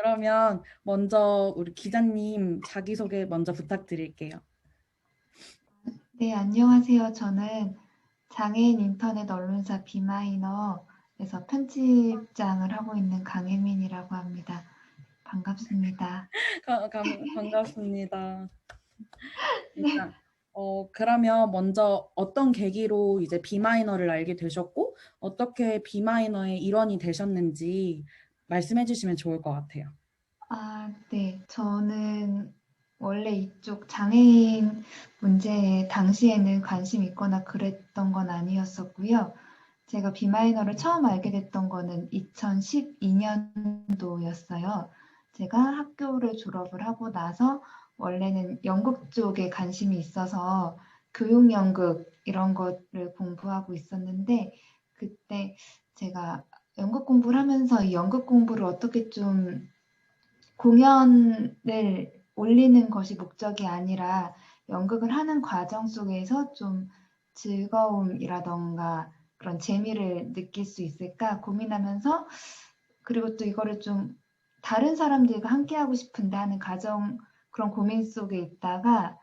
그러면 먼저 우리 기자님 자기소개 먼저 부탁드릴게요. 네, 안녕하세요. 저는 장애인 인터넷 언론사 비마이너에서 편집장을 하고 있는 강혜민이라고 합니다. 반갑습니다. 반갑습니다. 네. 일단 그러면 먼저 어떤 계기로 이제 비마이너를 알게 되셨고 어떻게 비마이너의 일원이 되셨는지 말씀해 주시면 좋을 것 같아요. 네. 저는 원래 이쪽 장애인 문제에 당시에는 관심 있거나 그랬던 건 아니었었고요. 제가 비마이너를 처음 알게 됐던 거는 2012년도였어요. 제가 학교를 졸업을 하고 나서 원래는 연극 쪽에 관심이 있어서 교육 연극 이런 거를 공부하고 있었는데 그때 제가 연극 공부를 하면서 이 연극 공부를 어떻게 좀 공연을 올리는 것이 목적이 아니라 연극을 하는 과정 속에서 좀 즐거움이라던가 그런 재미를 느낄 수 있을까 고민하면서 그리고 또 이거를 좀 다른 사람들과 함께 하고 싶은데 하는 그런 고민 속에 있다가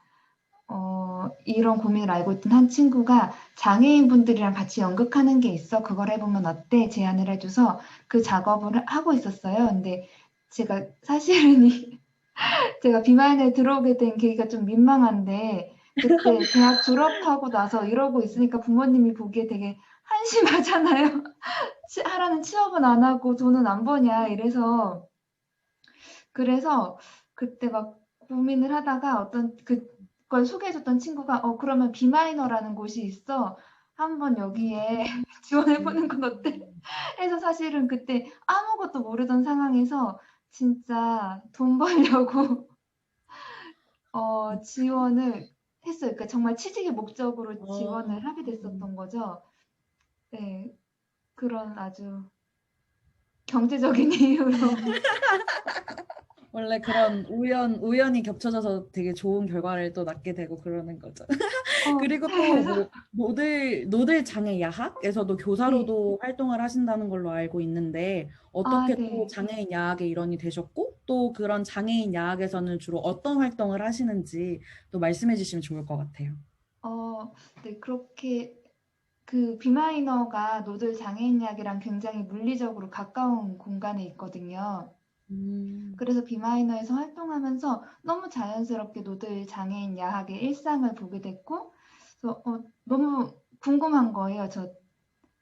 이런 고민을 알고 있던 한 친구가 장애인분들이랑 같이 연극하는 게 있어. 그걸 해보면 어때? 제안을 해줘서 그 작업을 하고 있었어요. 근데 제가 사실은 제가 비마인에 들어오게 된 계기가 좀 민망한데 그때 대학 졸업하고 나서 이러고 있으니까 부모님이 보기에 되게 한심하잖아요. 하라는 취업은 안 하고 돈은 안 버냐 이래서 그래서 그때 막 고민을 하다가 어떤 그걸 소개해줬던 친구가 그러면 비마이너라는 곳이 있어. 한번 여기에 음, 지원해보는 건 어때? 음. 해서 사실은 그때 아무것도 모르던 상황에서 진짜 돈 벌려고 지원을 했어요. 그러니까 정말 취직의 목적으로 어, 지원을 하게 됐었던 거죠. 네, 그런 아주 경제적인 이유로. 원래 그런 우연이 겹쳐져서 되게 좋은 결과를 또 낳게 되고 그러는 거죠. 그리고 또 그래서 뭐 노들 장애 야학에서도 네, 교사로도 활동을 하신다는 걸로 알고 있는데 어떻게 또 네. 장애인 야학의 일원이 되셨고 또 그런 장애인 야학에서는 주로 어떤 활동을 하시는지 또 말씀해 주시면 좋을 것 같아요. 네, 그렇게 그 비마이너가 노들 장애인약이랑 굉장히 물리적으로 가까운 공간에 있거든요. 음, 그래서 비마이너에서 활동하면서 너무 자연스럽게 노들 장애인 야학의 일상을 보게 됐고, 그래서 너무 궁금한 거예요. 저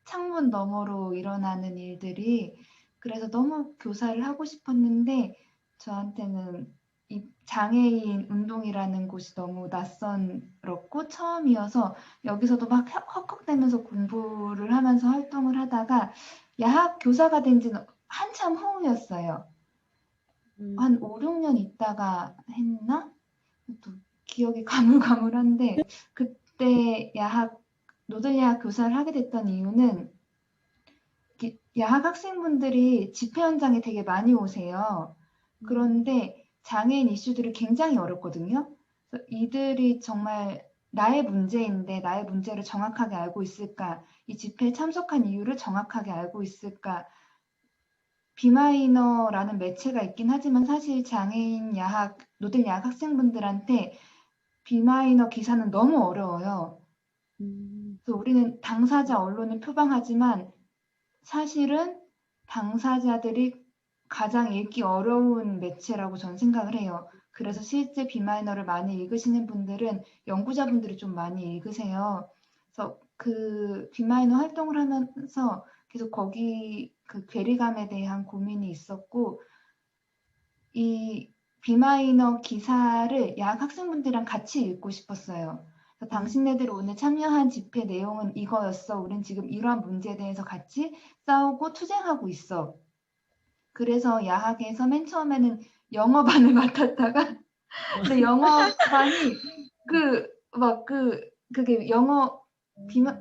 창문 너머로 일어나는 일들이. 그래서 너무 교사를 하고 싶었는데 저한테는 이 장애인 운동이라는 곳이 너무 낯선었고 처음이어서 여기서도 막 헉헉대면서 공부를 하면서 활동을 하다가 야학 교사가 된 지는 한참 후였어요. 음, 한 5, 6년 있다가 했나? 또 기억이 가물가물한데 그때 노들야학 교사를 하게 됐던 이유는 야학 학생분들이 집회 현장에 되게 많이 오세요. 음, 그런데 장애인 이슈들이 굉장히 어렵거든요. 그래서 이들이 정말 나의 문제인데 나의 문제를 정확하게 알고 있을까? 이 집회에 참석한 이유를 정확하게 알고 있을까? 비마이너라는 매체가 있긴 하지만 사실 장애인 노들 야학 학생분들한테 비마이너 기사는 너무 어려워요. 음, 그래서 우리는 당사자 언론을 표방하지만 사실은 당사자들이 가장 읽기 어려운 매체라고 저는 생각을 해요. 그래서 실제 비마이너를 많이 읽으시는 분들은 연구자분들이 좀 많이 읽으세요. 그래서 그 비마이너 활동을 하면서 계속 거기 그 괴리감에 대한 고민이 있었고 이 비마이너 기사를 야학 학생분들이랑 같이 읽고 싶었어요. 그래서 음, 당신네들 오늘 참여한 집회 내용은 이거였어. 우린 지금 이러한 문제에 대해서 같이 싸우고 투쟁하고 있어. 그래서 야학에서 맨 처음에는 영어반을 맡았다가 근데 영어반이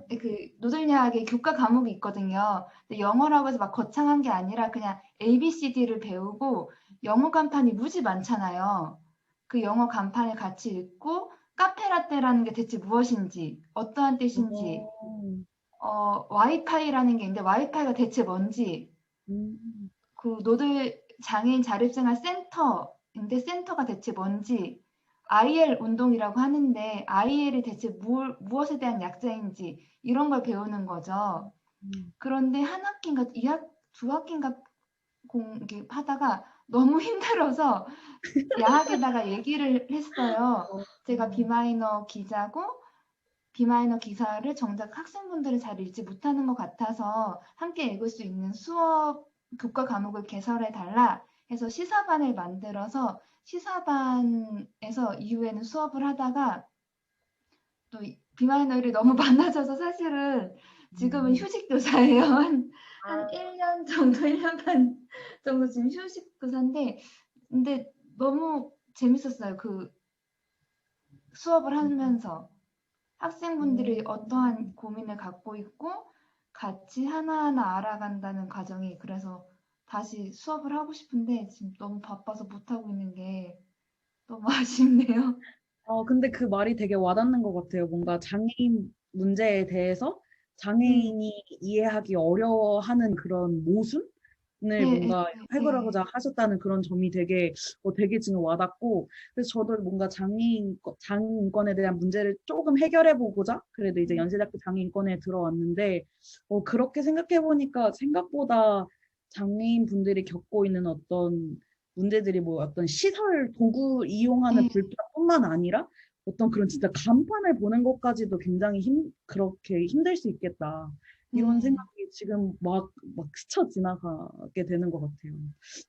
그게 노들야학의 교과 과목이 있거든요. 근데 영어라고 해서 막 거창한 게 아니라 그냥 ABCD를 배우고 영어 간판이 무지 많잖아요. 그 영어 간판을 같이 읽고 카페라떼라는 게 대체 무엇인지, 어떠한 뜻인지, 어, 와이파이라는 게 있는데 와이파이가 대체 뭔지, 음, 그 장애인 자립생활 센터인데 센터가 대체 뭔지 IL 운동이라고 하는데 IL이 대체 무엇에 대한 약자인지 이런 걸 배우는 거죠. 음. 그런데 한 학기인가 두 학기인가 하다가 너무 힘들어서 야학에다가 얘기를 했어요. 어, 제가 비마이너 기자고 비마이너 기사를 정작 학생분들은 잘 읽지 못하는 것 같아서 함께 읽을 수 있는 수업 교과 과목을 개설해 달라 해서 시사반을 만들어서 시사반에서 이후에는 수업을 하다가 또 비마이너율이 너무 많아져서 사실은 지금은 음. 휴직 교사예요. 한 아, 1년 정도, 1년 반 정도 지금 휴직 교사인데 근데 너무 재밌었어요. 그 수업을 하면서 학생분들이 어떠한 고민을 갖고 있고 같이 하나하나 알아간다는 과정이 그래서 다시 수업을 하고 싶은데 지금 너무 바빠서 못하고 있는 게 너무 아쉽네요. 근데 그 말이 되게 와닿는 것 같아요. 뭔가 장애인 문제에 대해서 네, 장애인이 이해하기 어려워하는 그런 모순을 네, 네, 뭔가 네, 네. 해결하고자 하셨다는 그런 점이 되게 지금 와닿고, 그래서 저도 뭔가 장애인권에 대한 문제를 조금 해결해보고자, 그래도 이제 연세대학교 장애인권에 들어왔는데, 그렇게 생각해보니까 생각보다 장애인 분들이 겪고 있는 어떤 문제들이 뭐 어떤 시설, 도구 이용하는 네. 불편뿐만 아니라 어떤 그런 진짜 간판을 보는 것까지도 굉장히 그렇게 힘들 수 있겠다. 이런 네. 생각이 지금 막 스쳐 지나가게 되는 것 같아요.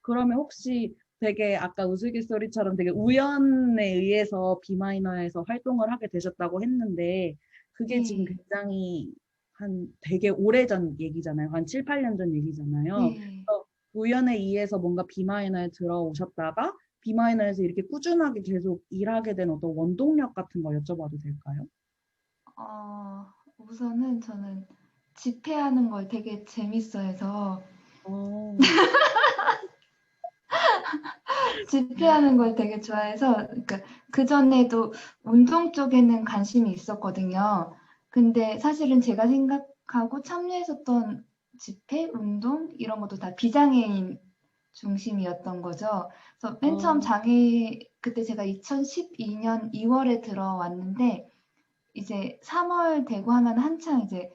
그러면 혹시 되게 아까 우스갯소리처럼 되게 우연에 의해서 비마이너에서 활동을 하게 되셨다고 했는데 그게 지금 네. 굉장히 한 되게 오래전 얘기잖아요. 한 7, 8년 전 얘기잖아요. 네. 우연에 의해서 뭔가 비마이너에 들어오셨다가 비마이너에서 이렇게 꾸준하게 계속 일하게 된 어떤 원동력 같은 거 여쭤봐도 될까요? 우선은 저는 집회하는 걸 되게 재밌어해서 어, 집회하는 걸 되게 좋아해서 그러니까 그전에도 운동 쪽에는 관심이 있었거든요. 근데 사실은 제가 생각하고 참여했었던 집회, 운동 이런 것도 다 비장애인 중심이었던 거죠. 그래서 맨 처음 어, 장애 그때 제가 2012년 2월에 들어왔는데 이제 3월 되고 하면 한창 이제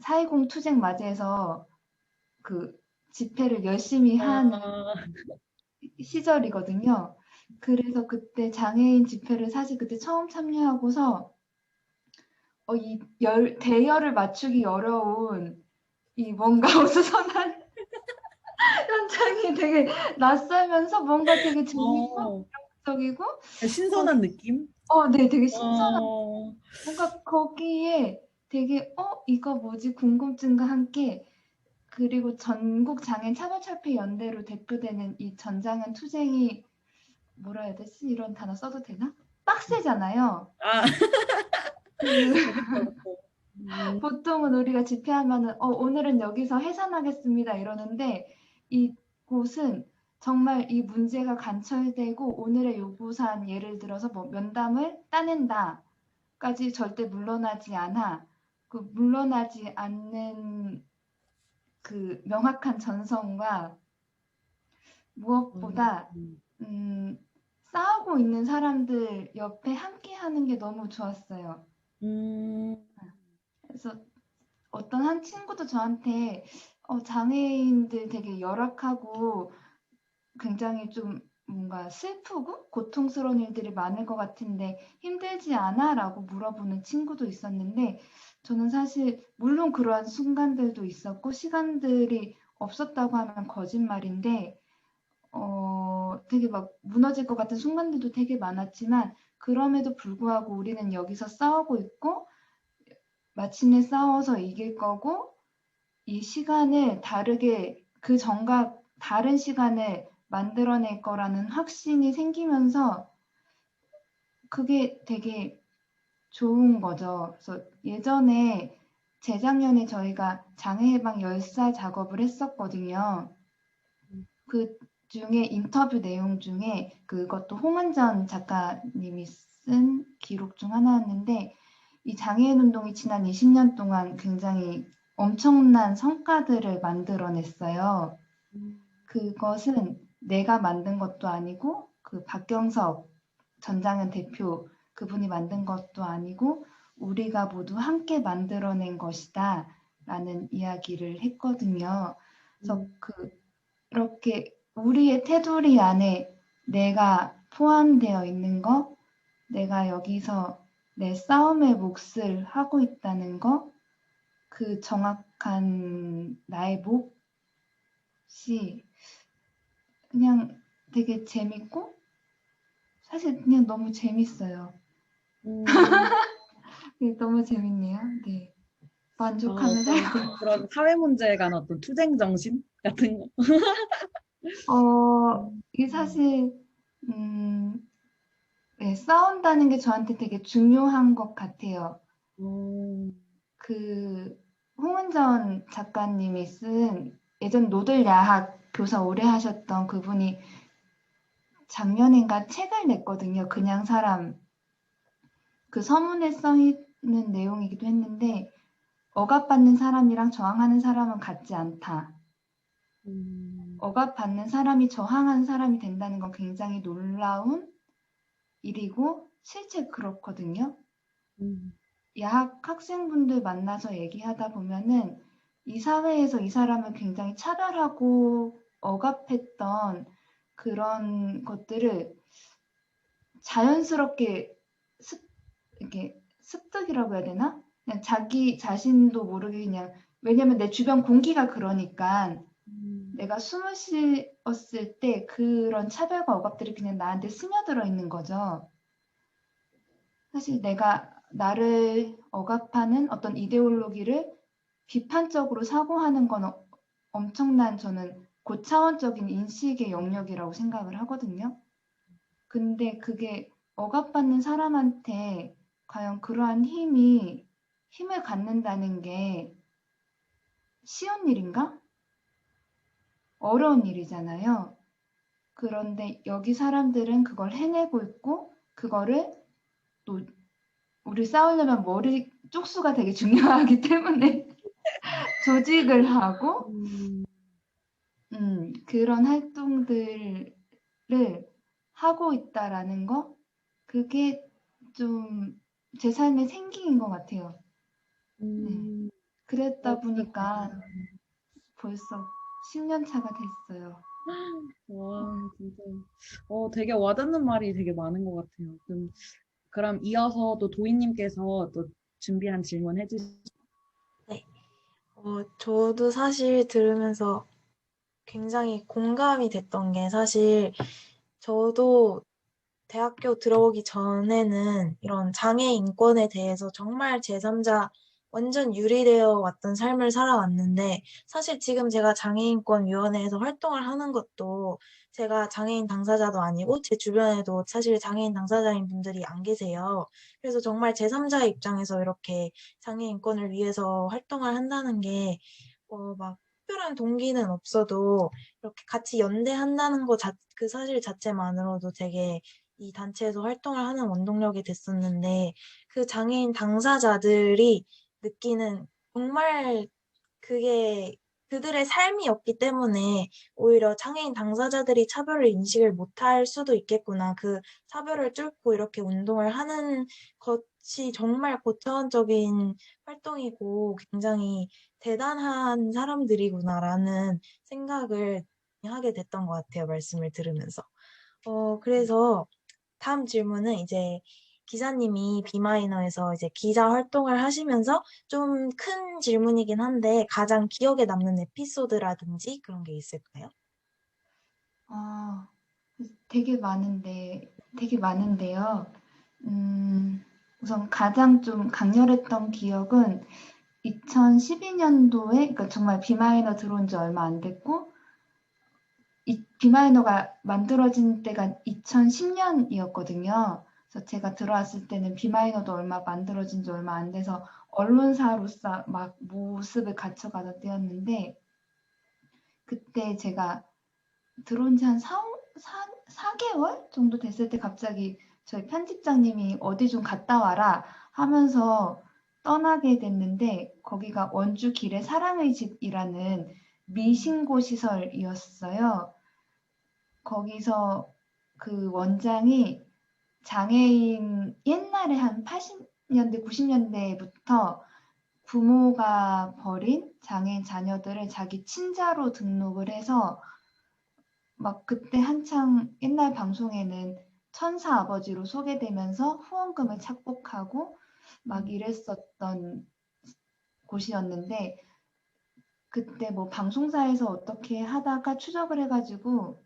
4.20 투쟁 맞이해서 그 집회를 열심히 하는 아, 시절이거든요. 그래서 그때 장애인 집회를 사실 그때 처음 참여하고서 이 대열을 맞추기 어려운 이 뭔가 어수선한 현장이 되게 낯설면서 뭔가 되게 재밌고 어, 적이고 신선한 느낌? 네, 되게 신선한 어, 뭔가 거기에 되게 이거 뭐지 궁금증과 함께 그리고 전국 장애인 차별철폐 연대로 대표되는 이 전장현 투쟁이 뭐라 해야 되지? 이런 단어 써도 되나? 빡세잖아요. 아, 그 그쵸. 보통은 우리가 집회하면은 오늘은 여기서 해산하겠습니다 이러는데 이곳은 정말 이 문제가 관철되고 오늘의 요구사안 예를 들어서 뭐 면담을 따낸다까지 절대 물러나지 않아 그 물러나지 않는 그 명확한 전성과 무엇보다 음, 싸우고 있는 사람들 옆에 함께 하는 게 너무 좋았어요. 음, 그래서 어떤 한 친구도 저한테 장애인들 되게 열악하고 굉장히 좀 뭔가 슬프고 고통스러운 일들이 많을 것 같은데 힘들지 않아? 라고 물어보는 친구도 있었는데 저는 사실 물론 그러한 순간들도 있었고 시간들이 없었다고 하면 거짓말인데 되게 막 무너질 것 같은 순간들도 되게 많았지만 그럼에도 불구하고 우리는 여기서 싸우고 있고 마침내 싸워서 이길 거고 이 시간을 다르게 그 전과 다른 시간을 만들어낼 거라는 확신이 생기면서 그게 되게 좋은 거죠. 그래서 예전에 재작년에 저희가 장애해방 열사 작업을 했었거든요. 그 중에 인터뷰 내용 중에 그것도 홍은전 작가님이 쓴 기록 중 하나였는데 이 장애인 운동이 지난 20년 동안 굉장히 엄청난 성과들을 만들어냈어요. 그것은 내가 만든 것도 아니고 그 박경석 전장현 대표 그분이 만든 것도 아니고 우리가 모두 함께 만들어낸 것이다 라는 이야기를 했거든요. 그래서 그렇게 우리의 테두리 안에 내가 포함되어 있는 거, 내가 여기서 내 싸움의 몫을 하고 있다는 거, 그 정확한 나의 몫이 그냥 되게 재밌고 사실 그냥 너무 재밌어요. 음, 너무 재밌네요. 네. 만족합니다. 어떤 그런 사회 문제에 관한 어떤 투쟁 정신 같은 거. 이게 사실 네, 싸운다는 게 저한테 되게 중요한 것 같아요. 어, 그 홍은전 작가님이 쓴 예전 노들 야학 교사 오래 하셨던 그분이 작년인가 책을 냈거든요. 그냥 사람. 그 서문에 써 있는 내용이기도 했는데 억압받는 사람이랑 저항하는 사람은 같지 않다. 억압받는 사람이 저항하는 사람이 된다는 건 굉장히 놀라운 일이고 실제 그렇거든요. 야학 학생분들 만나서 얘기하다 보면은 이 사회에서 이 사람을 굉장히 차별하고 억압했던 그런 것들을 자연스럽게 이렇게 습득이라고 해야 되나? 그냥 자기 자신도 모르게 그냥 왜냐면 내 주변 공기가 그러니까 내가 숨을 쉬었을 때 그런 차별과 억압들이 그냥 나한테 스며들어 있는 거죠. 사실 내가 나를 억압하는 어떤 이데올로기를 비판적으로 사고하는 건 엄청난 저는 고차원적인 인식의 영역이라고 생각을 하거든요. 근데 그게 억압받는 사람한테 과연 그러한 힘을 갖는다는 게 쉬운 일인가? 어려운 일이잖아요. 그런데 여기 사람들은 그걸 해내고 있고, 그거를 또 우리 싸우려면 머리 쪽수가 되게 중요하기 때문에 조직을 하고, 그런 활동들을 하고 있다라는 거, 그게 좀 제 삶의 생기인 것 같아요. 네. 그랬다 보니까 벌써 10년 차가 됐어요. 와, 진짜. 되게 와닿는 말이 되게 많은 것 같아요. 그럼 이어서 또 도희님께서 또 준비한 질문 해주시죠. 네. 저도 사실 들으면서 굉장히 공감이 됐던 게 사실 저도 대학교 들어오기 전에는 이런 장애 인권에 대해서 정말 제3자 완전 유리되어 왔던 삶을 살아왔는데 사실 지금 제가 장애인권위원회에서 활동을 하는 것도 제가 장애인 당사자도 아니고 제 주변에도 사실 장애인 당사자인 분들이 안 계세요. 그래서 정말 제3자의 입장에서 이렇게 장애인권을 위해서 활동을 한다는 게 막 특별한 동기는 없어도 이렇게 같이 연대한다는 그 사실 자체만으로도 되게 이 단체에서 활동을 하는 원동력이 됐었는데 그 장애인 당사자들이 느끼는 정말 그게 그들의 삶이었기 때문에 오히려 장애인 당사자들이 차별을 인식을 못할 수도 있겠구나. 그 차별을 뚫고 이렇게 운동을 하는 것이 정말 고차원적인 활동이고 굉장히 대단한 사람들이구나라는 생각을 하게 됐던 것 같아요. 말씀을 들으면서. 그래서 다음 질문은 이제 기자님이 비마이너에서 이제 기자 활동을 하시면서 좀 큰 질문이긴 한데 가장 기억에 남는 에피소드라든지 그런 게 있을까요? 아, 되게 많은데요. 우선 가장 좀 강렬했던 기억은 2012년도에, 그러니까 정말 비마이너 들어온 지 얼마 안 됐고, 이 비마이너가 만들어진 때가 2010년이었거든요. 그래서 제가 들어왔을 때는 비마이너도 만들어진 지 얼마 안 돼서 언론사로서 막 모습을 갖춰가던 때였는데, 그때 제가 들어온 지 한 4개월 정도 됐을 때 갑자기 저희 편집장님이 어디 좀 갔다 와라 하면서 떠나게 됐는데 거기가 원주 길의 사랑의 집이라는 미신고 시설이었어요. 거기서 그 원장이 장애인 옛날에 한 80년대, 90년대부터 부모가 버린 장애인 자녀들을 자기 친자로 등록을 해서 막 그때 한창 옛날 방송에는 천사 아버지로 소개되면서 후원금을 착복하고 막 이랬었던 곳이었는데 그때 뭐 방송사에서 어떻게 하다가 추적을 해가지고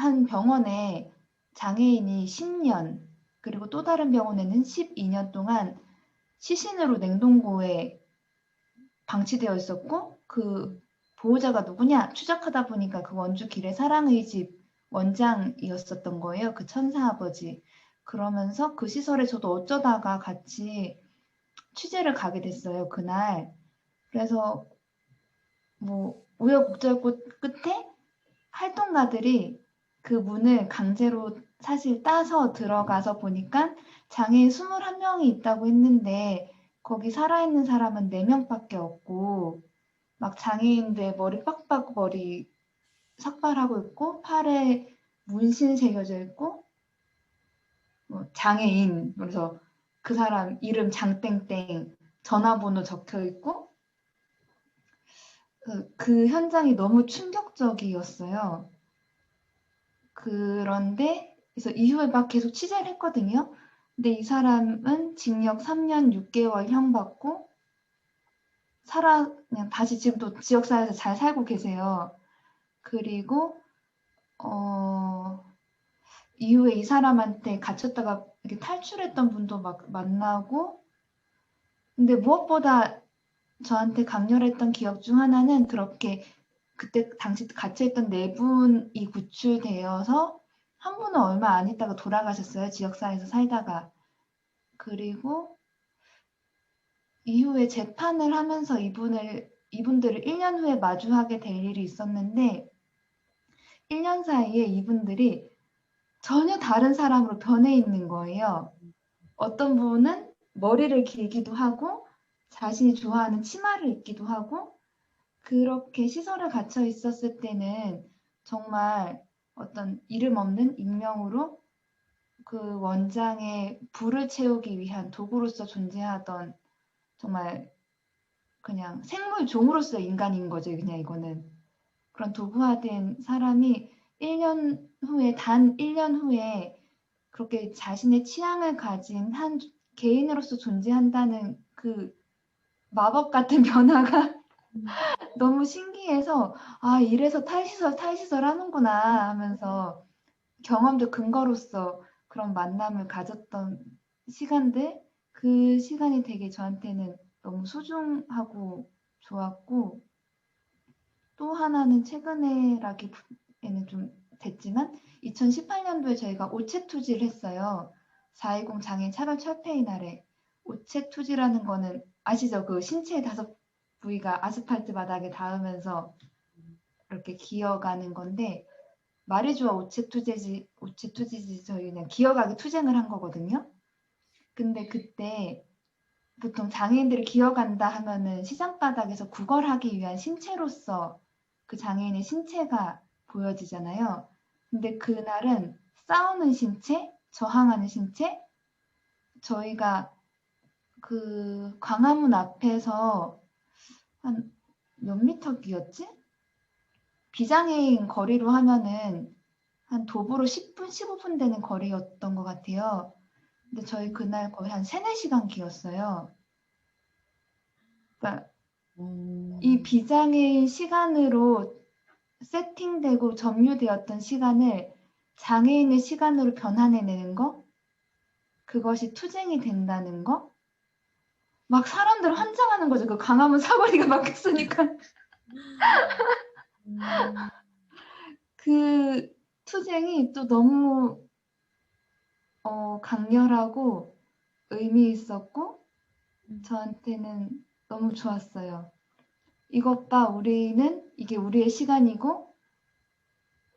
한 병원에 장애인이 10년 그리고 또 다른 병원에는 12년 동안 시신으로 냉동고에 방치되어 있었고 그 보호자가 누구냐 추적하다 보니까 그 원주 길의 사랑의 집 원장이었었던 거예요. 그 천사 아버지. 그러면서 그 시설에 저도 어쩌다가 같이 취재를 가게 됐어요. 그날. 그래서 뭐 우여곡절 끝에 활동가들이 그 문을 강제로 사실 따서 들어가서 보니까 장애인 21명이 있다고 했는데 거기 살아있는 사람은 4명밖에 없고 막 장애인들 머리 빡빡 머리 삭발하고 있고 팔에 문신 새겨져 있고 뭐 장애인 그래서 그 사람 이름 장땡땡 전화번호 적혀 있고 그 현장이 너무 충격적이었어요. 그런데 그래서 이후에 막 계속 취재를 했거든요. 근데 이 사람은 징역 3년 6개월 형 받고 그냥 다시 지금도 지역사회에서 잘 살고 계세요. 그리고 이후에 이 사람한테 갇혔다가 이렇게 탈출했던 분도 막 만나고 근데 무엇보다 저한테 강렬했던 기억 중 하나는 그렇게 그때 당시 갇혀있던 4분이 구출되어서 한 분은 얼마 안 있다가 돌아가셨어요. 지역사회에서 살다가. 그리고 이후에 재판을 하면서 이분들을 1년 후에 마주하게 될 일이 있었는데 1년 사이에 이분들이 전혀 다른 사람으로 변해 있는 거예요. 어떤 분은 머리를 길기도 하고 자신이 좋아하는 치마를 입기도 하고 그렇게 시설에 갇혀 있었을 때는 정말 어떤 이름 없는 익명으로 그 원장의 부를 채우기 위한 도구로서 존재하던 정말 그냥 생물 종으로서 인간인 거죠. 그냥 이거는 그런 도구화된 사람이 1년 후에 단 1년 후에 그렇게 자신의 취향을 가진 한 개인으로서 존재한다는 그 마법 같은 변화가 너무 신기해서 아 이래서 탈시설 하는구나 하면서 경험도 근거로서 그런 만남을 가졌던 시간들 그 시간이 되게 저한테는 너무 소중하고 좋았고 또 하나는 최근에라기에는 좀 됐지만 2018년도에 저희가 오체투지를 했어요. 4.20 장애인 차별 철폐의 날에 오체투지라는 거는 아시죠? 그 신체의 5부위가 아스팔트 바닥에 닿으면서 이렇게 기어가는 건데 말이 좋아 오체투지지 저희 그냥 기어가기 투쟁을 한 거거든요. 근데 그때 보통 장애인들이 기어간다 하면은 시장바닥에서 구걸하기 위한 신체로서 그 장애인의 신체가 보여지잖아요. 근데 그날은 싸우는 신체, 저항하는 신체, 저희가 그 광화문 앞에서 한 몇 미터 기였지? 비장애인 거리로 하면은 한 도보로 10분, 15분 되는 거리였던 것 같아요. 근데 저희 그날 거의 한 3, 4시간 기었어요. 그러니까 이 비장애인 시간으로 세팅되고 점유되었던 시간을 장애인의 시간으로 변환해내는 거, 그것이 투쟁이 된다는 거, 막 사람들 환장하는 거죠. 그 광화문 사거리가 막혔으니까. 그 투쟁이 또 너무 강렬하고 의미 있었고 저한테는 너무 좋았어요. 이것 봐, 우리는 이게 우리의 시간이고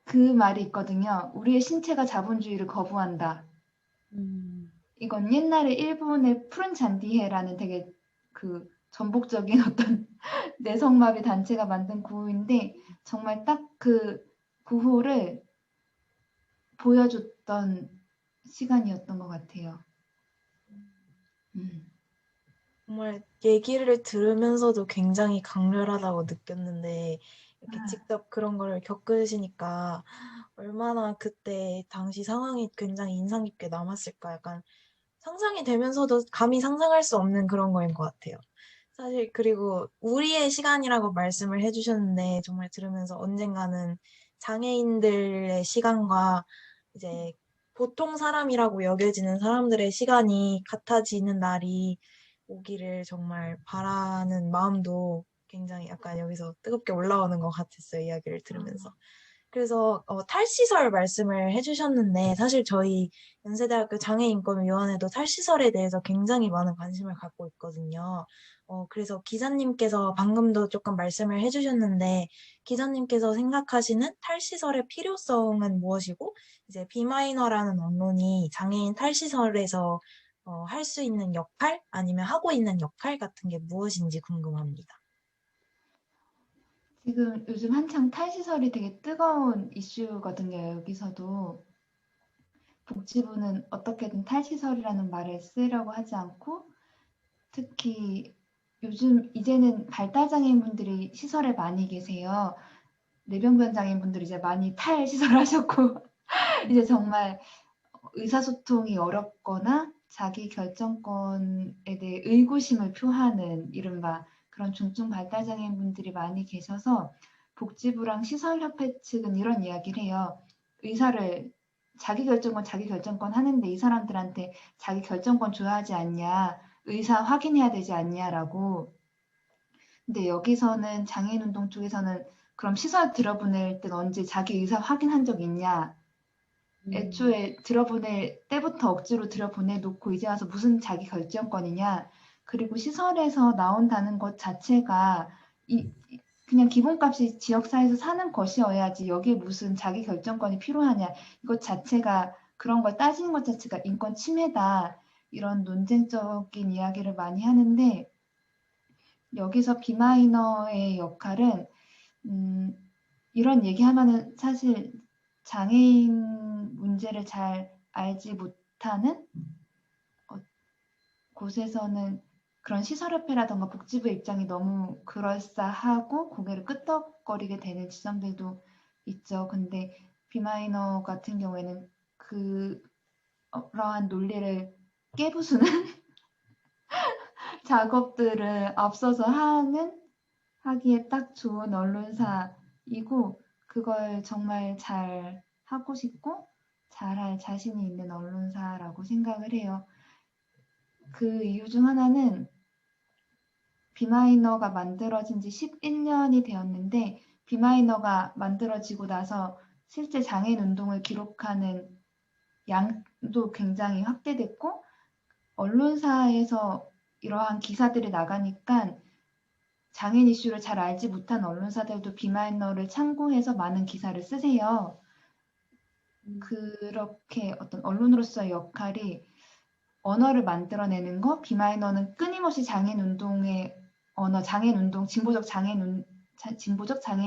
그 말이 있거든요. 우리의 신체가 자본주의를 거부한다. 이건 옛날에 일본의 푸른 잔디해라는 되게 그 전복적인 어떤 내성마비 단체가 만든 구호인데 정말 딱 그 구호를 보여줬던 시간이었던 것 같아요. 정말 얘기를 들으면서도 굉장히 강렬하다고 느꼈는데 이렇게 아, 직접 그런 걸 겪으시니까 얼마나 그때 당시 상황이 굉장히 인상 깊게 남았을까 약간 상상이 되면서도 감히 상상할 수 없는 그런 거인 것 같아요. 사실 그리고 우리의 시간이라고 말씀을 해주셨는데 정말 들으면서 언젠가는 장애인들의 시간과 이제 보통 사람이라고 여겨지는 사람들의 시간이 같아지는 날이 오기를 정말 바라는 마음도 굉장히 약간 여기서 뜨겁게 올라오는 것 같았어요. 이야기를 들으면서. 그래서 탈시설 말씀을 해주셨는데 사실 저희 연세대학교 장애인권위원회도 탈시설에 대해서 굉장히 많은 관심을 갖고 있거든요. 그래서 기자님께서 방금도 조금 말씀을 해주셨는데 기자님께서 생각하시는 탈시설의 필요성은 무엇이고 이제 비마이너라는 언론이 장애인 탈시설에서 할 수 있는 역할 아니면 하고 있는 역할 같은 게 무엇인지 궁금합니다. 지금 요즘 한창 탈시설이 되게 뜨거운 이슈거든요. 여기서도 복지부는 어떻게든 탈시설이라는 말을 쓰려고 하지 않고 특히 요즘 이제는 발달장애인분들이 시설에 많이 계세요. 뇌병변 장애인분들이 이제 많이 탈시설하셨고 이제 정말 의사소통이 어렵거나 자기 결정권에 대해 의구심을 표하는 이른바 그런 중증 발달장애인분들이 많이 계셔서 복지부랑 시설협회 측은 이런 이야기를 해요. 의사를 자기 결정권 하는데 이 사람들한테 자기 결정권 줘야 하지 않냐, 의사 확인해야 되지 않냐라고. 근데 여기서는 장애인운동 쪽에서는 그럼 시설 들어보낼 땐 언제 자기 의사 확인한 적 있냐? 애초에 들어보낼 때부터 억지로 들여보내놓고 이제 와서 무슨 자기 결정권이냐. 그리고 시설에서 나온다는 것 자체가 그냥 기본값이 지역사회에서 사는 것이어야지 여기에 무슨 자기 결정권이 필요하냐. 이것 자체가 그런 걸 따지는 것 자체가 인권 침해다. 이런 논쟁적인 이야기를 많이 하는데 여기서 비마이너의 역할은 이런 얘기하면은 사실 장애인 문제를 잘 알지 못하는 곳에서는 그런 시설협회라던가 복지부 입장이 너무 그럴싸하고 고개를 끄덕거리게 되는 지점들도 있죠. 근데 비마이너 같은 경우에는 그러한 논리를 깨부수는 작업들을 앞서서 하기에 딱 좋은 언론사이고 그걸 정말 잘 하고 싶고 잘할 자신이 있는 언론사라고 생각을 해요. 그 이유 중 하나는 비마이너가 만들어진 지 11년이 되었는데 비마이너가 만들어지고 나서 실제 장애인 운동을 기록하는 양도 굉장히 확대됐고 언론사에서 이러한 기사들이 나가니까 장애인 이슈를 잘 알지 못한 언론사들도 비마이너를 참고해서 많은 기사를 쓰세요. 그렇게 어떤 언론으로서의 역할이 언어를 만들어내는 거, 비마이너는 끊임없이 장애인 운동의 언어, 장애인 운동, 진보적 장애인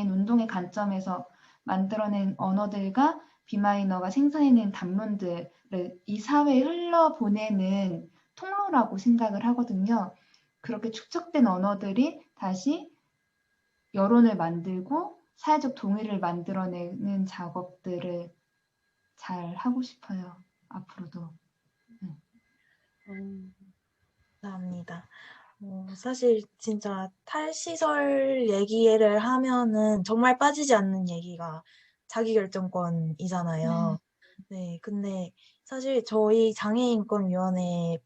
운동의 관점에서 만들어낸 언어들과 비마이너가 생산해낸 담론들을 이 사회에 흘러보내는 통로라고 생각을 하거든요. 그렇게 축적된 언어들이 다시 여론을 만들고 사회적 동의를 만들어내는 작업들을 잘 하고 싶어요. 앞으로도. 감사합니다. 사실 진짜 탈시설 얘기를 하면은 정말 빠지지 않는 얘기가 자기결정권이잖아요. 네, 근데 사실 저희 장애인권위원회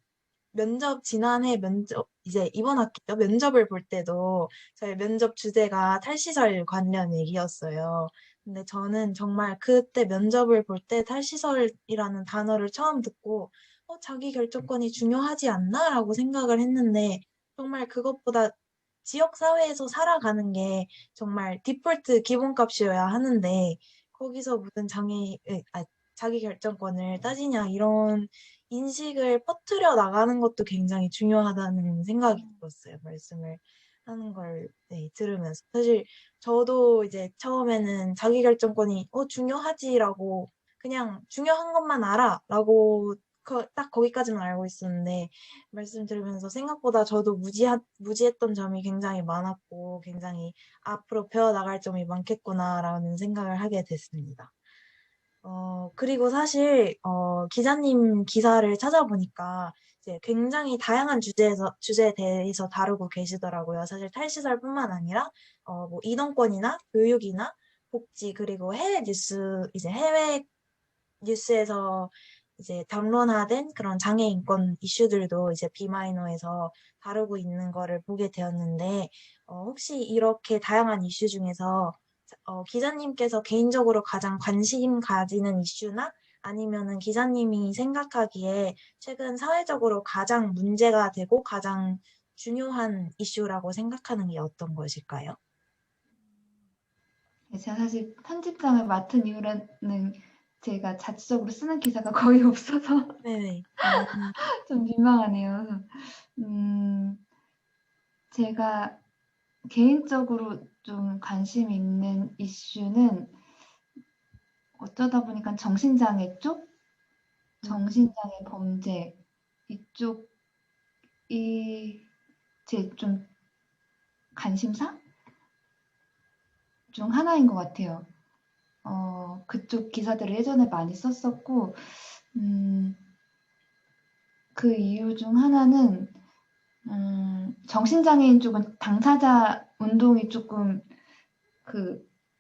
지난해 면접, 이제 이번 학기죠. 면접을 볼 때도 저희 면접 주제가 탈시설 관련 얘기였어요. 근데 저는 정말 그때 면접을 볼 때 탈시설이라는 단어를 처음 듣고, 자기 결정권이 중요하지 않나라고 생각을 했는데, 정말 그것보다 지역 사회에서 살아가는 게 정말 디폴트 기본값이어야 하는데, 거기서 무슨 자기 결정권을 따지냐, 이런 인식을 퍼뜨려 나가는 것도 굉장히 중요하다는 생각이 들었어요. 말씀을 하는 걸 네, 들으면서 사실 저도 이제 처음에는 자기결정권이 중요하지라고 그냥 중요한 것만 알아라고 딱 거기까지만 알고 있었는데 말씀 들으면서 생각보다 저도 무지했던 점이 굉장히 많았고 굉장히 앞으로 배워나갈 점이 많겠구나라는 생각을 하게 됐습니다. 그리고 사실, 기자님 기사를 찾아보니까 이제 굉장히 다양한 주제에 대해서 다루고 계시더라고요. 사실 탈시설뿐만 아니라, 뭐, 이동권이나 교육이나 복지, 그리고 이제 해외 뉴스에서 이제 담론화된 그런 장애 인권 이슈들도 이제 비마이너에서 다루고 있는 거를 보게 되었는데, 혹시 이렇게 다양한 이슈 중에서 기자님께서 개인적으로 가장 관심 가지는 이슈나 아니면은 기자님이 생각하기에 최근 사회적으로 가장 문제가 되고 가장 중요한 이슈라고 생각하는 게 어떤 것일까요? 제가 사실 편집장을 맡은 이후로는 제가 자체적으로 쓰는 기사가 거의 없어서 네네. 좀 민망하네요. 음, 제가 개인적으로 좀 관심 있는 이슈는 어쩌다 보니까 정신장애 쪽, 정신장애 범죄 이쪽이 제 좀 관심사 중 하나인 것 같아요. 그쪽 기사들을 예전에 많이 썼었고, 그 이유 중 하나는 정신장애인 쪽은 당사자 운동이 조금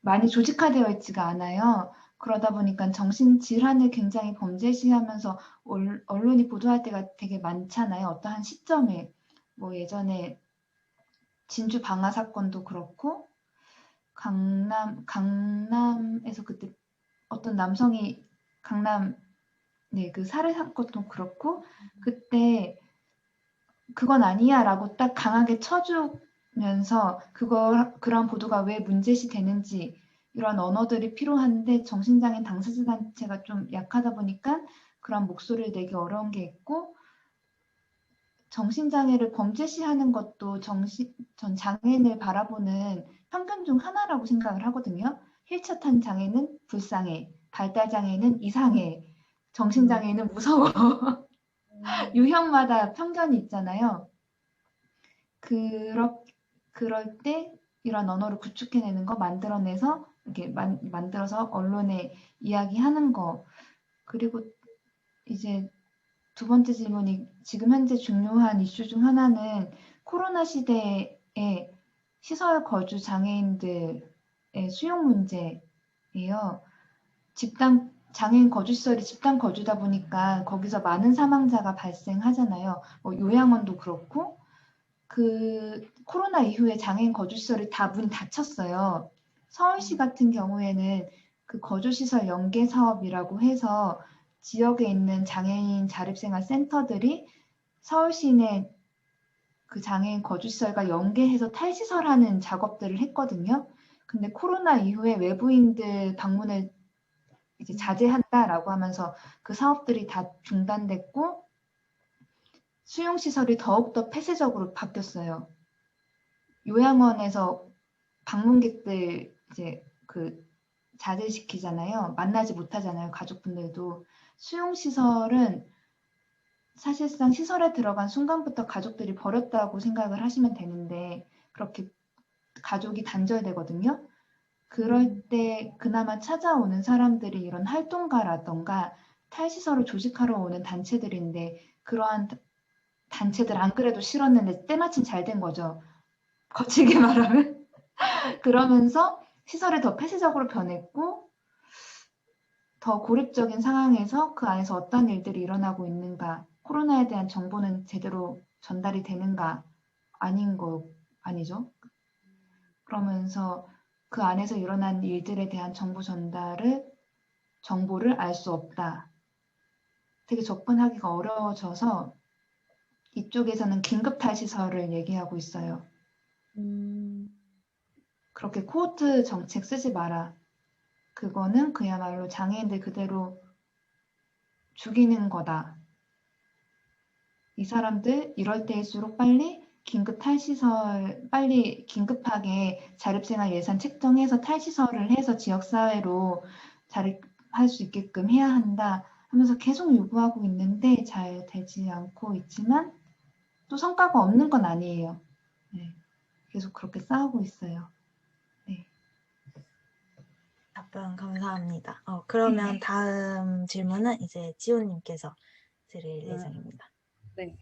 많이 조직화되어 있지가 않아요. 그러다 보니까 정신질환을 굉장히 범죄시하면서 언론이 보도할 때가 되게 많잖아요. 어떠한 시점에. 뭐 예전에 진주 방화 사건도 그렇고, 강남에서 그때 어떤 남성이 네, 그 살해 사건도 그렇고, 그때 그건 아니야라고 딱 강하게 쳐주면서 그런 보도가 왜 문제시 되는지 이런 언어들이 필요한데 정신장애인 당사자 단체가 좀 약하다 보니까 그런 목소리를 내기 어려운 게 있고 정신장애를 범죄시하는 것도 전 장애인을 바라보는 편견 중 하나라고 생각을 하거든요. 휠체어 탄 장애는 불쌍해, 발달 장애는 이상해, 정신장애는 무서워. 유형마다 편견이 있잖아요. 그럴 때 이런 언어를 구축해내는 거, 만들어내서 이렇게 만들어서 언론에 이야기하는 거. 그리고 이제 두 번째 질문이 지금 현재 중요한 이슈 중 하나는 코로나 시대에 시설 거주 장애인들의 수용 문제예요. 장애인 거주시설이 집단 거주다 보니까 거기서 많은 사망자가 발생하잖아요. 요양원도 그렇고 그 코로나 이후에 장애인 거주시설이 다 문 닫혔어요. 서울시 같은 경우에는 그 거주시설 연계 사업이라고 해서 지역에 있는 장애인 자립생활 센터들이 서울시 내 그 장애인 거주시설과 연계해서 탈시설하는 작업들을 했거든요. 근데 코로나 이후에 외부인들 방문을 이제 자제한다라고 하면서 그 사업들이 다 중단됐고 수용시설이 더욱더 폐쇄적으로 바뀌었어요. 요양원에서 방문객들 이제 자제시키잖아요. 만나지 못하잖아요. 가족분들도. 수용시설은 사실상 시설에 들어간 순간부터 가족들이 버렸다고 생각을 하시면 되는데 그렇게 가족이 단절되거든요. 그럴 때 그나마 찾아오는 사람들이 이런 활동가라던가 탈시설을 조직하러 오는 단체들인데 그러한 단체들 안 그래도 싫었는데 때마침 잘 된 거죠. 거칠게 말하면. 그러면서 시설이 더 폐쇄적으로 변했고 더 고립적인 상황에서 그 안에서 어떤 일들이 일어나고 있는가, 코로나에 대한 정보는 제대로 전달이 되는가 아니죠. 그러면서 그 안에서 일어난 일들에 대한 정보를 알 수 없다. 되게 접근하기가 어려워져서 이쪽에서는 긴급탈시설을 얘기하고 있어요. 그렇게 코호트 정책 쓰지 마라. 그거는 그야말로 장애인들 그대로 죽이는 거다. 이 사람들 이럴 때일수록 빨리 긴급 탈시설 빨리 긴급하게 자립생활 예산 책정해서 탈시설을 해서 지역사회로 자립할 수 있게끔 해야 한다 하면서 계속 요구하고 있는데 잘 되지 않고 있지만 또 성과가 없는 건 아니에요. 네, 계속 그렇게 싸우고 있어요. 네. 답변 감사합니다. 그러면 네. 다음 질문은 이제 지호님께서 드릴 아, 예정입니다. 네.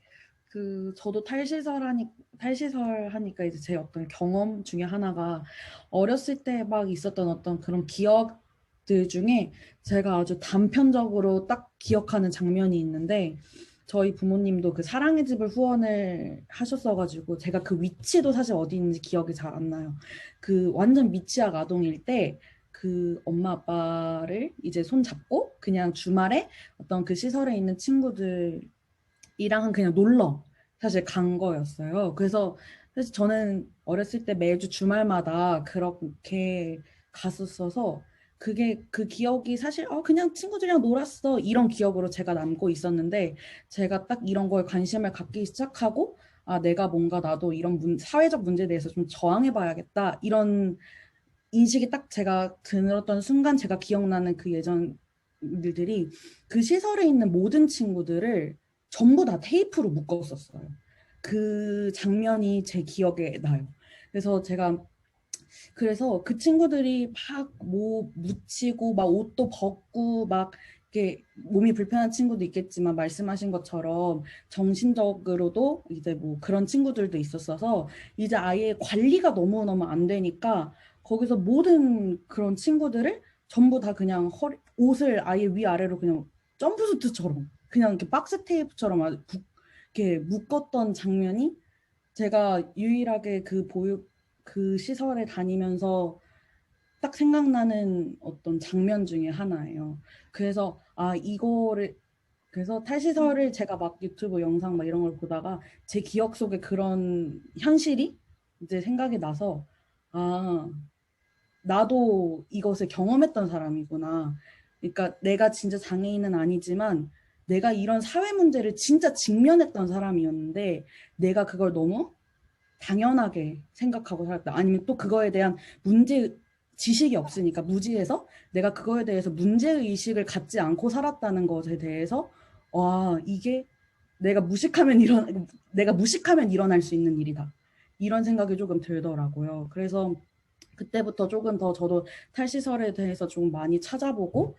저도 탈시설 하니까 이제 제 어떤 경험 중에 하나가 어렸을 때 막 있었던 어떤 그런 기억들 중에 제가 아주 단편적으로 딱 기억하는 장면이 있는데 저희 부모님도 그 사랑의 집을 후원을 하셨어가지고 제가 그 위치도 사실 어디 있는지 기억이 잘 안 나요. 그 완전 미취학 아동일 때 그 엄마 아빠를 이제 손 잡고 그냥 주말에 어떤 그 시설에 있는 친구들 이랑은 그냥 놀러 사실 간 거였어요. 그래서 사실 저는 어렸을 때 매주 주말마다 그렇게 갔었어서 그게 그 기억이 사실 그냥 친구들이랑 놀았어 이런 기억으로 제가 남고 있었는데 제가 딱 이런 거에 관심을 갖기 시작하고 내가 뭔가 나도 이런 사회적 문제에 대해서 좀 저항해 봐야겠다 이런 인식이 딱 제가 들었던 순간 제가 기억나는 그 예전 일들이 그 시설에 있는 모든 친구들을 전부 다 테이프로 묶었었어요. 그 장면이 제 기억에 나요. 그래서 그 친구들이 막 뭐 묻히고 막 옷도 벗고 막 이렇게 몸이 불편한 친구도 있겠지만 말씀하신 것처럼 정신적으로도 이제 뭐 그런 친구들도 있었어서 이제 아예 관리가 너무너무 안 되니까 거기서 모든 그런 친구들을 전부 다 그냥 옷을 아예 위아래로 그냥 점프수트처럼 그냥 이렇게 박스 테이프처럼 이렇게 묶었던 장면이 제가 유일하게 그 시설에 다니면서 딱 생각나는 어떤 장면 중에 하나예요. 그래서 그래서 탈시설을 제가 막 유튜브 영상 막 이런 걸 보다가 제 기억 속에 그런 현실이 이제 생각이 나서 아, 나도 이것을 경험했던 사람이구나. 그러니까 내가 진짜 장애인은 아니지만 내가 이런 사회 문제를 진짜 직면했던 사람이었는데 내가 그걸 너무 당연하게 생각하고 살았다. 아니면 또 그거에 대한 지식이 없으니까 무지해서 내가 그거에 대해서 문제의식을 갖지 않고 살았다는 것에 대해서 이게 내가 무식하면 일어날 수 있는 일이다. 이런 생각이 조금 들더라고요. 그래서 그때부터 조금 더 저도 탈시설에 대해서 좀 많이 찾아보고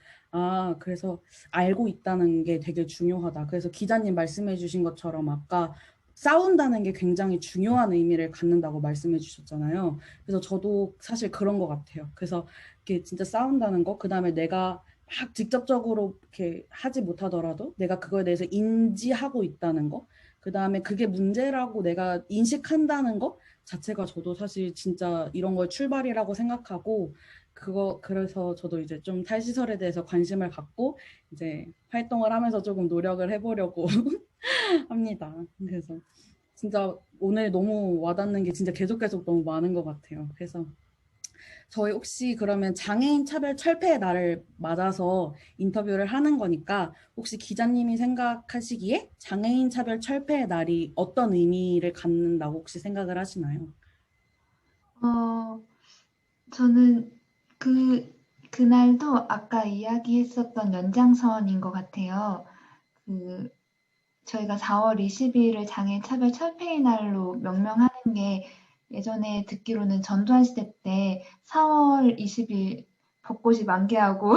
그래서 알고 있다는 게 되게 중요하다. 그래서 기자님 말씀해 주신 것처럼 아까 싸운다는 게 굉장히 중요한 의미를 갖는다고 말씀해 주셨잖아요. 그래서 저도 사실 그런 것 같아요. 그래서 이렇게 진짜 싸운다는 거, 그다음에 내가 막 직접적으로 이렇게 하지 못하더라도 내가 그거에 대해서 인지하고 있다는 거, 그다음에 그게 문제라고 내가 인식한다는 거 자체가 저도 사실 진짜 이런 걸 출발이라고 생각하고 그래서 저도 이제 좀 탈시설에 대해서 관심을 갖고 이제 활동을 하면서 조금 노력을 해보려고 합니다. 그래서 진짜 오늘 너무 와닿는 게 진짜 계속 너무 많은 것 같아요. 그래서 저희 혹시 그러면 장애인 차별 철폐의 날을 맞아서 인터뷰를 하는 거니까 혹시 기자님이 생각하시기에 장애인 차별 철폐의 날이 어떤 의미를 갖는다고 혹시 생각을 하시나요? 저는 그날도 아까 이야기했었던 연장선인 것 같아요. 저희가 4월 20일을 장애인 차별 철폐의 날로 명명하는 게 예전에 듣기로는 전두환 시대 때 4월 20일 벚꽃이 만개하고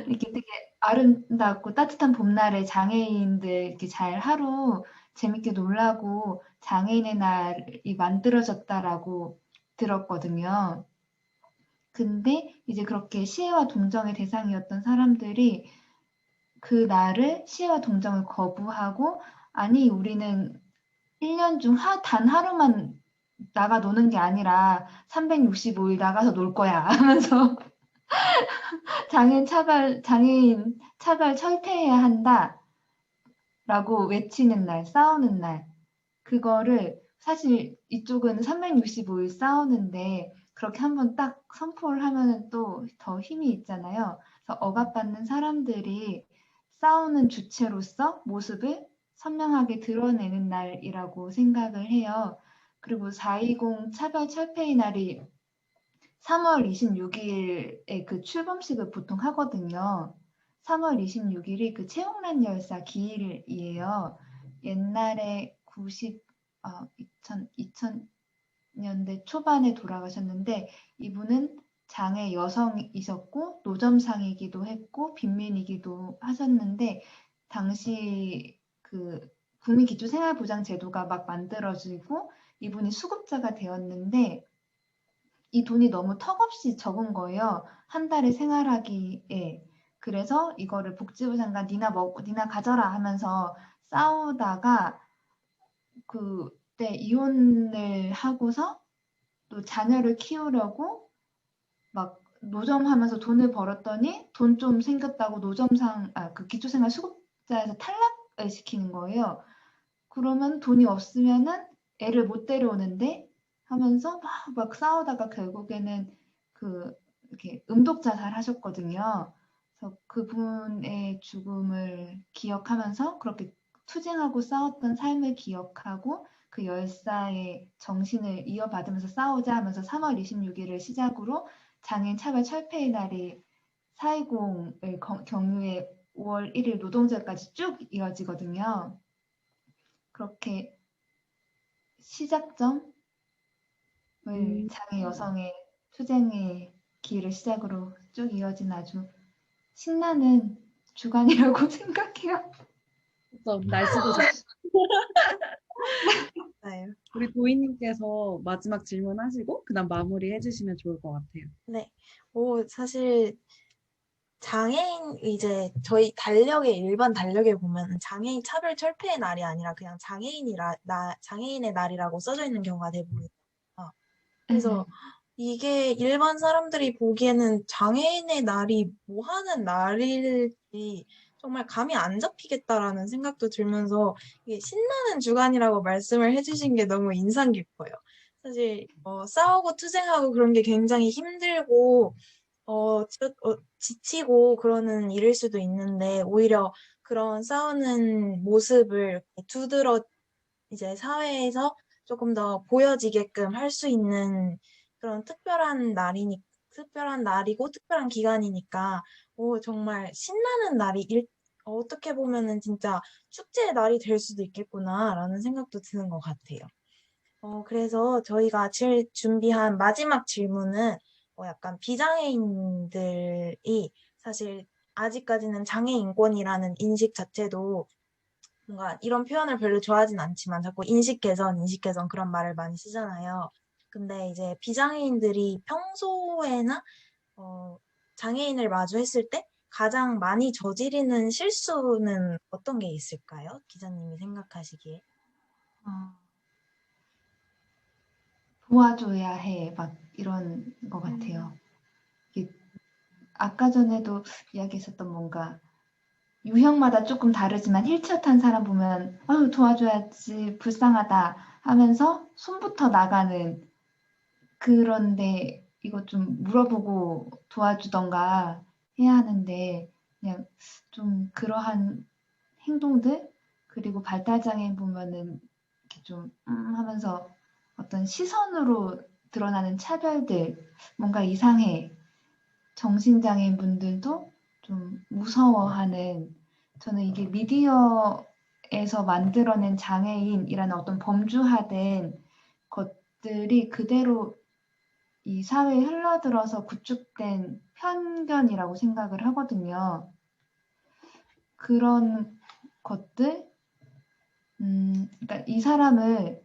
이렇게 되게 아름답고 따뜻한 봄날에 장애인들 이렇게 잘 하루 재밌게 놀라고 장애인의 날이 만들어졌다라고 들었거든요. 근데 이제 그렇게 시해와 동정의 대상이었던 사람들이 그 날을 시해와 동정을 거부하고 아니 우리는 1년 중 단 하루만 나가 노는 게 아니라 365일 나가서 놀 거야 하면서 장애인 차별 철폐해야 한다라고 외치는 날, 싸우는 날. 그거를 사실 이쪽은 365일 싸우는데 그렇게 한번 딱 선포를 하면은 또 더 힘이 있잖아요. 그래서 억압받는 사람들이 싸우는 주체로서 모습을 선명하게 드러내는 날이라고 생각을 해요. 그리고 4.20 차별 철폐의 날이 3월 26일에 그 출범식을 보통 하거든요. 3월 26일이 그 최홍란 열사 기일이에요. 옛날에 2000년대 초반에 돌아가셨는데 이분은 장애 여성이셨고 노점상이기도 했고 빈민이기도 하셨는데 당시 그 국민기초생활보장제도가 막 만들어지고 이분이 수급자가 되었는데 이 돈이 너무 턱없이 적은 거예요. 한 달에 생활하기에. 그래서 이거를 복지부 장관 니나 가져라 하면서 싸우다가 그때 이혼을 하고서 또 자녀를 키우려고 막 노점하면서 돈을 벌었더니 돈 좀 생겼다고 그 기초생활 수급자에서 탈락을 시키는 거예요. 그러면 돈이 없으면은 애를 못 데려오는데 하면서 막 싸우다가 결국에는 이렇게 음독 자살하셨거든요. 그래서 그분의 죽음을 기억하면서 그렇게 투쟁하고 싸웠던 삶을 기억하고 그 열사의 정신을 이어받으면서 싸우자 하면서 3월 26일을 시작으로 장애인 차별 철폐의 날이 4.20을 경유해 5월 1일 노동절까지 쭉 이어지거든요. 그렇게 시작점을 음, 장애 여성의 투쟁의 길을 시작으로 쭉 이어진 아주 신나는 주간이라고 생각해요. 그래서 날씨도 좋고. 맞아요. 우리 도희님께서 마지막 질문하시고 그다음 마무리 해주시면 좋을 것 같아요. 네. 사실 장애인 이제 저희 일반 달력에 보면 장애인 차별 철폐의 날이 아니라 그냥 장애인의 날이라고 써져 있는 경우가 대부분이에요. 그래서 이게 일반 사람들이 보기에는 장애인의 날이 뭐 하는 날일지 정말 감이 안 잡히겠다라는 생각도 들면서 이게 신나는 주간이라고 말씀을 해주신 게 너무 인상 깊어요. 사실 싸우고 투쟁하고 그런 게 굉장히 힘들고 지치고 그러는 일일 수도 있는데 오히려 그런 싸우는 모습을 두드러 이제 사회에서 조금 더 보여지게끔 할 수 있는 그런 특별한 날이고 특별한 기간이니까 정말 신나는 어떻게 보면은 진짜 축제의 날이 될 수도 있겠구나라는 생각도 드는 것 같아요. 그래서 저희가 준비한 마지막 질문은 약간 비장애인들이 사실 아직까지는 장애 인권이라는 인식 자체도 뭔가 이런 표현을 별로 좋아하진 않지만 자꾸 인식 개선 그런 말을 많이 쓰잖아요. 근데 이제 비장애인들이 평소에나 장애인을 마주했을 때 가장 많이 저지르는 실수는 어떤 게 있을까요? 기자님이 생각하시기에. 도와줘야 해, 막 이런 것 같아요. 이게 아까 전에도 이야기했었던 뭔가 유형마다 조금 다르지만 휠체어 탄 사람 보면 아유 도와줘야지 불쌍하다 하면서 손부터 나가는 그런데 이거 좀 물어보고 도와주던가 해야 하는데 그냥 좀 그러한 행동들 그리고 발달장애인 보면은 이렇게 좀 하면서 어떤 시선으로 드러나는 차별들 뭔가 이상해 정신장애인 분들도 좀 무서워하는 저는 이게 미디어에서 만들어낸 장애인이라는 어떤 범주화된 것들이 그대로 이 사회에 흘러들어서 구축된 편견이라고 생각을 하거든요. 그런 것들, 그러니까 이 사람을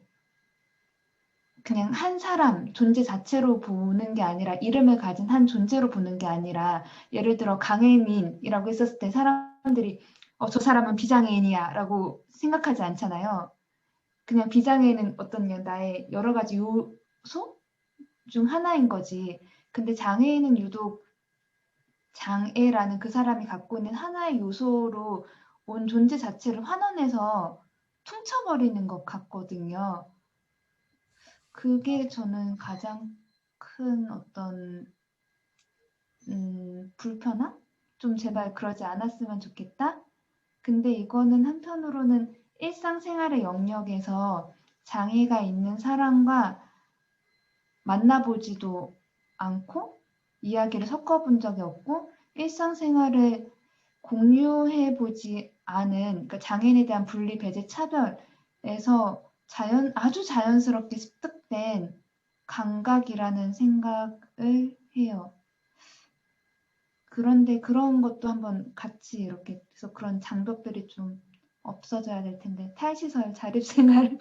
그냥 한 사람 존재 자체로 보는 게 아니라 이름을 가진 한 존재로 보는 게 아니라 예를 들어 강혜민이라고 했었을 때 사람들이 저 사람은 비장애인이야 라고 생각하지 않잖아요. 그냥 비장애인은 어떤 나의 여러 가지 요소 중 하나인 거지. 근데 장애인은 유독 장애라는 그 사람이 갖고 있는 하나의 요소로 온 존재 자체를 환원해서 퉁쳐버리는 것 같거든요. 그게 저는 가장 큰 어떤 불편함? 좀 제발 그러지 않았으면 좋겠다. 근데 이거는 한편으로는 일상생활의 영역에서 장애가 있는 사람과 만나보지도 않고 이야기를 섞어본 적이 없고 일상생활을 공유해보지 않은 그러니까 장애인에 대한 분리, 배제, 차별에서 아주 자연스럽게 습득된 감각이라는 생각을 해요. 그런데 그런 것도 한번 같이 이렇게 해서 그런 장벽들이 좀 없어져야 될 텐데 탈시설 자립생활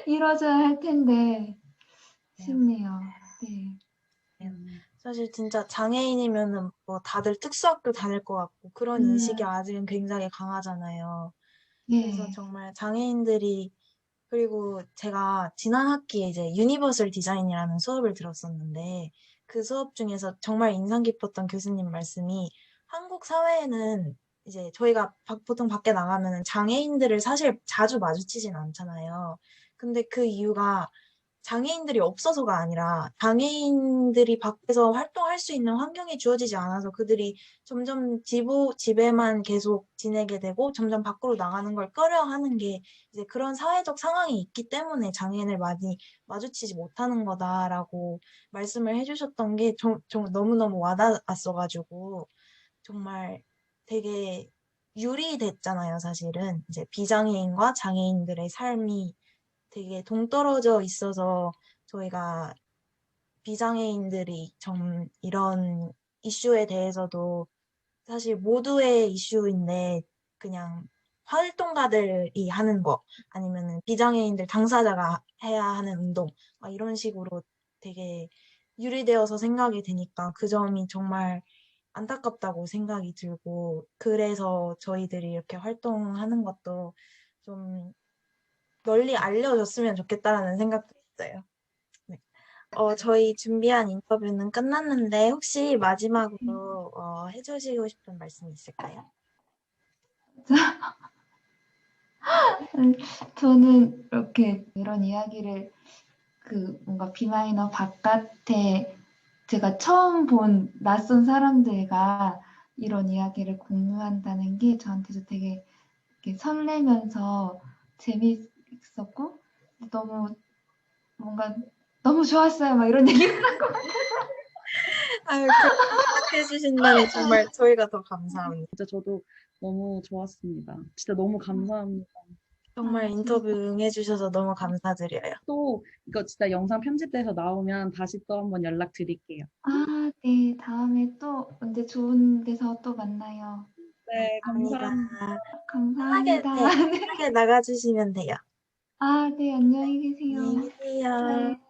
이루어져야 할 텐데 싶네요. 네. 사실 진짜 장애인이면은 뭐 다들 특수학교 다닐 것 같고 그런 인식이 아직은 굉장히 강하잖아요. 그래서 네. 정말 장애인들이 그리고 제가 지난 학기에 이제 유니버설 디자인이라는 수업을 들었었는데 그 수업 중에서 정말 인상 깊었던 교수님 말씀이 한국 사회에는 이제 저희가 보통 밖에 나가면은 장애인들을 사실 자주 마주치진 않잖아요. 근데 그 이유가 장애인들이 없어서가 아니라 장애인들이 밖에서 활동할 수 있는 환경이 주어지지 않아서 그들이 점점 집에만 계속 지내게 되고 점점 밖으로 나가는 걸 꺼려하는 게 이제 그런 사회적 상황이 있기 때문에 장애인을 많이 마주치지 못하는 거다라고 말씀을 해주셨던 게 너무너무 와닿았어가지고 정말 되게 유리됐잖아요, 사실은. 이제 비장애인과 장애인들의 삶이 되게 동떨어져 있어서 저희가 비장애인들이 좀 이런 이슈에 대해서도 사실 모두의 이슈인데 그냥 활동가들이 하는 거 아니면은 비장애인들 당사자가 해야 하는 운동 막 이런 식으로 되게 유리되어서 생각이 되니까 그 점이 정말 안타깝다고 생각이 들고 그래서 저희들이 이렇게 활동하는 것도 좀 널리 알려졌으면 좋겠다라는 생각도 있어요. 네. 저희 준비한 인터뷰는 끝났는데 혹시 마지막으로 해주시고 싶은 말씀 있을까요? 저는 이렇게 이런 이야기를 뭔가 비마이너 바깥에 제가 처음 본 낯선 사람들과 이런 이야기를 공유한다는 게 저한테도 되게 이렇게 설레면서 재미있었고 너무 뭔가 너무 좋았어요. 막 이런 얘기를 하고. 아유, 그렇게 해주신다니 정말 저희가 더 감사합니다. 진짜 저도 너무 좋았습니다. 진짜 너무 감사합니다. 정말 진짜. 인터뷰 응해주셔서 너무 감사드려요. 또 이거 진짜 영상 편집돼서 나오면 다시 또 한번 연락드릴게요. 네. 다음에 또 언제 좋은 데서 또 만나요. 네, 감사합니다. 감사합니다. 감사합니다. 편하게 나가주시면 돼요. 네. 안녕히 계세요. 안녕히 계세요. 네.